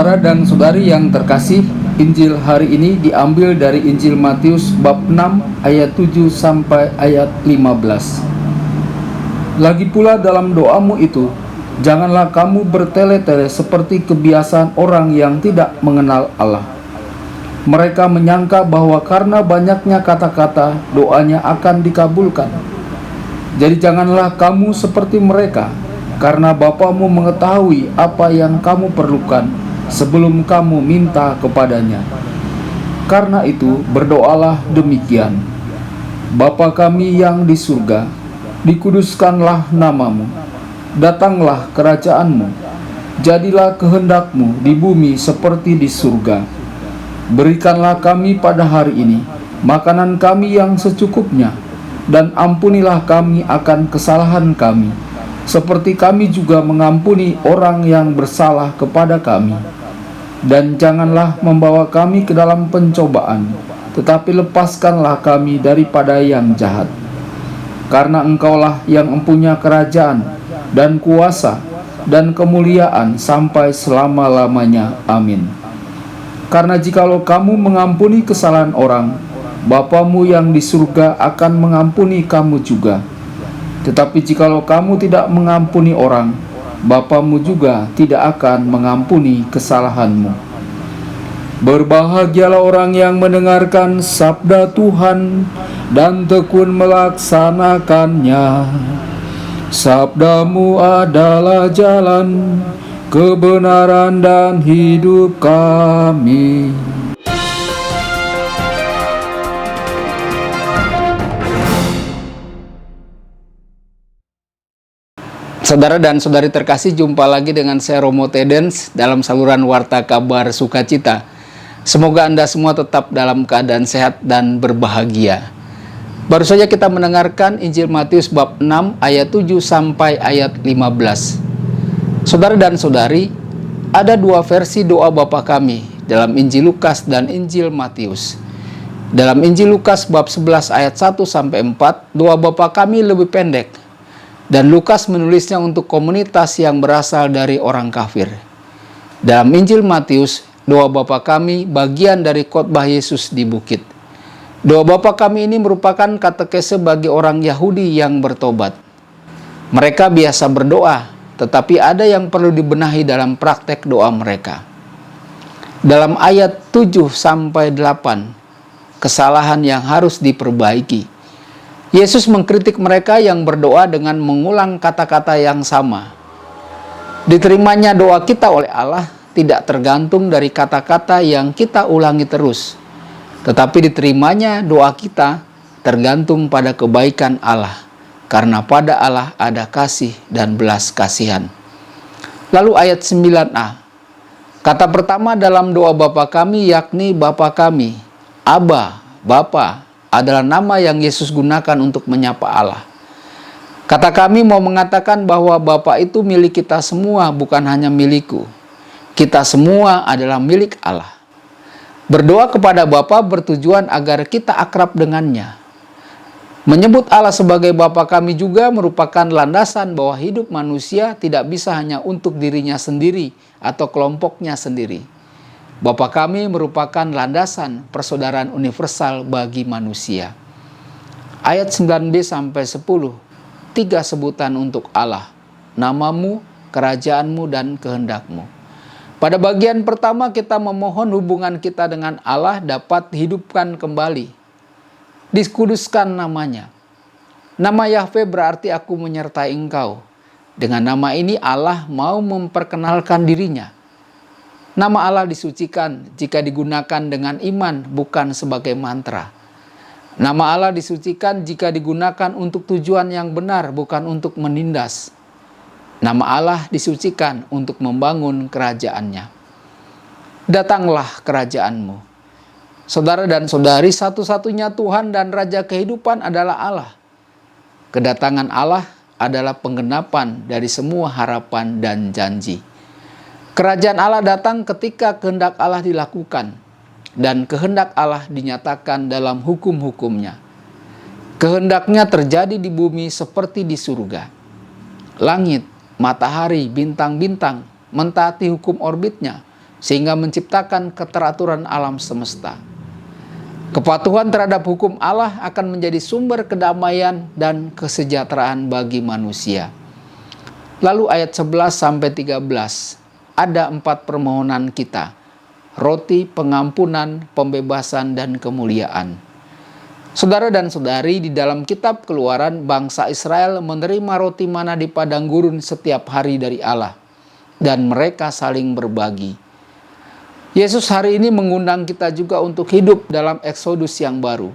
Saudara dan saudari yang terkasih, Injil hari ini diambil dari Injil Matius bab 6 ayat 7 sampai ayat 15. Lagi pula dalam doamu itu, janganlah kamu bertele-tele seperti kebiasaan orang yang tidak mengenal Allah. Mereka menyangka bahwa karena banyaknya kata-kata, doanya akan dikabulkan. Jadi janganlah kamu seperti mereka, karena Bapamu mengetahui apa yang kamu perlukan sebelum kamu minta kepadanya. Karena itu berdoalah demikian: Bapa kami yang di surga, dikuduskanlah namamu, datanglah kerajaanmu, jadilah kehendakmu di bumi seperti di surga. Berikanlah kami pada hari ini makanan kami yang secukupnya, dan ampunilah kami akan kesalahan kami, seperti kami juga mengampuni orang yang bersalah kepada kami. Dan janganlah membawa kami ke dalam pencobaan, tetapi lepaskanlah kami daripada yang jahat. Karena Engkaulah yang mempunyai kerajaan dan kuasa dan kemuliaan sampai selama-lamanya. Amin. Karena jikalau kamu mengampuni kesalahan orang, Bapamu yang di surga akan mengampuni kamu juga. Tetapi jikalau kamu tidak mengampuni orang, Bapamu juga tidak akan mengampuni kesalahanmu. Berbahagialah orang yang mendengarkan sabda Tuhan dan tekun melaksanakannya. Sabdamu adalah jalan, kebenaran dan hidup kami. Saudara dan saudari terkasih, jumpa lagi dengan saya Romo Tedens dalam saluran Warta Kabar Sukacita. Semoga Anda semua tetap dalam keadaan sehat dan berbahagia. Baru saja kita mendengarkan Injil Matius bab 6 ayat 7 sampai ayat 15. Saudara dan saudari, ada dua versi doa Bapa kami dalam Injil Lukas dan Injil Matius. Dalam Injil Lukas bab 11 ayat 1 sampai 4, doa Bapa kami lebih pendek. Dan Lukas menulisnya untuk komunitas yang berasal dari orang kafir. Dalam Injil Matius, doa Bapa kami bagian dari khotbah Yesus di bukit. Doa Bapa kami ini merupakan katekese bagi orang Yahudi yang bertobat. Mereka biasa berdoa, tetapi ada yang perlu dibenahi dalam praktek doa mereka. Dalam ayat 7 sampai 8, kesalahan yang harus diperbaiki. Yesus mengkritik mereka yang berdoa dengan mengulang kata-kata yang sama. Diterimanya doa kita oleh Allah tidak tergantung dari kata-kata yang kita ulangi terus, tetapi diterimanya doa kita tergantung pada kebaikan Allah, karena pada Allah ada kasih dan belas kasihan. Lalu ayat 9a, kata pertama dalam doa Bapa kami yakni Bapa kami, Aba, Bapa, adalah nama yang Yesus gunakan untuk menyapa Allah. Kata kami mau mengatakan bahwa Bapa itu milik kita semua, bukan hanya milikku. Kita semua adalah milik Allah. Berdoa kepada Bapa bertujuan agar kita akrab dengannya. Menyebut Allah sebagai Bapa kami juga merupakan landasan bahwa hidup manusia tidak bisa hanya untuk dirinya sendiri atau kelompoknya sendiri. Bapa kami merupakan landasan persaudaraan universal bagi manusia. Ayat 9b sampai 10, 3 sebutan untuk Allah, namamu, kerajaanmu, dan kehendakmu. Pada bagian pertama kita memohon hubungan kita dengan Allah dapat dihidupkan kembali. Dikuduskan namanya. Nama Yahweh berarti aku menyertai engkau. Dengan nama ini Allah mau memperkenalkan dirinya. Nama Allah disucikan jika digunakan dengan iman, bukan sebagai mantra. Nama Allah disucikan jika digunakan untuk tujuan yang benar, bukan untuk menindas. Nama Allah disucikan untuk membangun kerajaannya. Datanglah kerajaanmu. Saudara dan saudari, satu-satunya Tuhan dan Raja kehidupan adalah Allah. Kedatangan Allah adalah penggenapan dari semua harapan dan janji. Kerajaan Allah datang ketika kehendak Allah dilakukan, dan kehendak Allah dinyatakan dalam hukum-hukumnya. Kehendaknya terjadi di bumi seperti di surga. Langit, matahari, bintang-bintang mentaati hukum orbitnya, sehingga menciptakan keteraturan alam semesta. Kepatuhan terhadap hukum Allah akan menjadi sumber kedamaian dan kesejahteraan bagi manusia. Lalu ayat 11-13, ada 4 permohonan kita: roti, pengampunan, pembebasan, dan kemuliaan. Saudara dan saudari, di dalam kitab Keluaran, bangsa Israel menerima roti mana di padang gurun setiap hari dari Allah, dan mereka saling berbagi. Yesus hari ini mengundang kita juga untuk hidup dalam eksodus yang baru.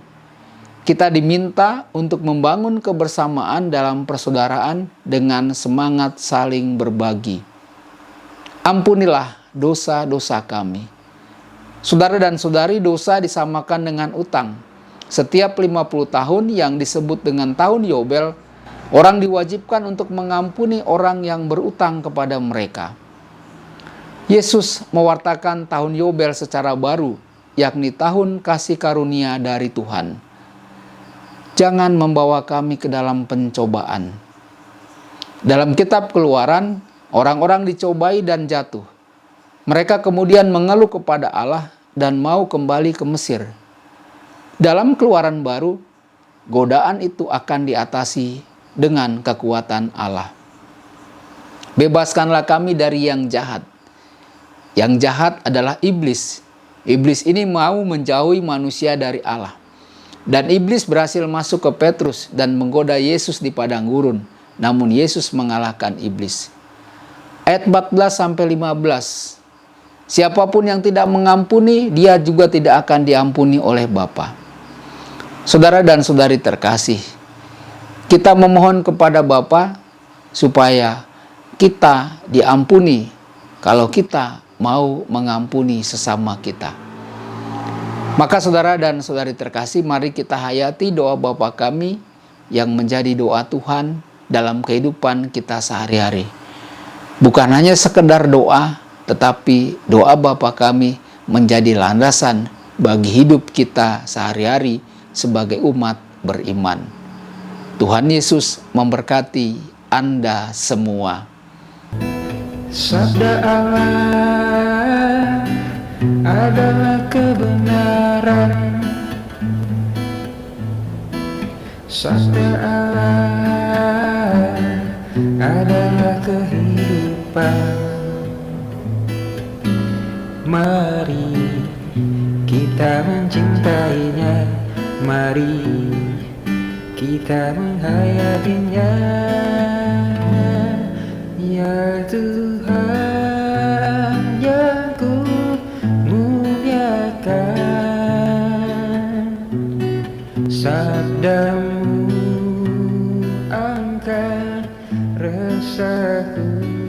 Kita diminta untuk membangun kebersamaan dalam persaudaraan dengan semangat saling berbagi. Ampunilah dosa-dosa kami. Saudara dan saudari, dosa disamakan dengan utang. Setiap 50 tahun yang disebut dengan tahun Yobel, orang diwajibkan untuk mengampuni orang yang berutang kepada mereka. Yesus mewartakan tahun Yobel secara baru, yakni tahun kasih karunia dari Tuhan. Jangan membawa kami ke dalam pencobaan. Dalam kitab Keluaran, orang-orang dicobai dan jatuh. Mereka kemudian mengeluh kepada Allah dan mau kembali ke Mesir. Dalam Keluaran baru, godaan itu akan diatasi dengan kekuatan Allah. Bebaskanlah kami dari yang jahat. Yang jahat adalah iblis. Iblis ini mau menjauhi manusia dari Allah. Dan iblis berhasil masuk ke Petrus dan menggoda Yesus di padang gurun. Namun Yesus mengalahkan iblis. Ayat 14-15. Siapapun yang tidak mengampuni, dia juga tidak akan diampuni oleh Bapa. Saudara dan saudari terkasih, kita memohon kepada Bapa supaya kita diampuni kalau kita mau mengampuni sesama kita. Maka saudara dan saudari terkasih, mari kita hayati doa Bapa kami yang menjadi doa Tuhan dalam kehidupan kita sehari-hari. Bukan hanya sekedar doa, tetapi doa Bapa kami menjadi landasan bagi hidup kita sehari-hari sebagai umat beriman. Tuhan Yesus memberkati Anda semua. Sabda Allah adalah kebenaran. Sabda Allah adalah kehidupan. Mari kita mencintainya, mari kita menghayatinya. Ya Tuhan yang ku muliakan, sabdamu angkat resahku.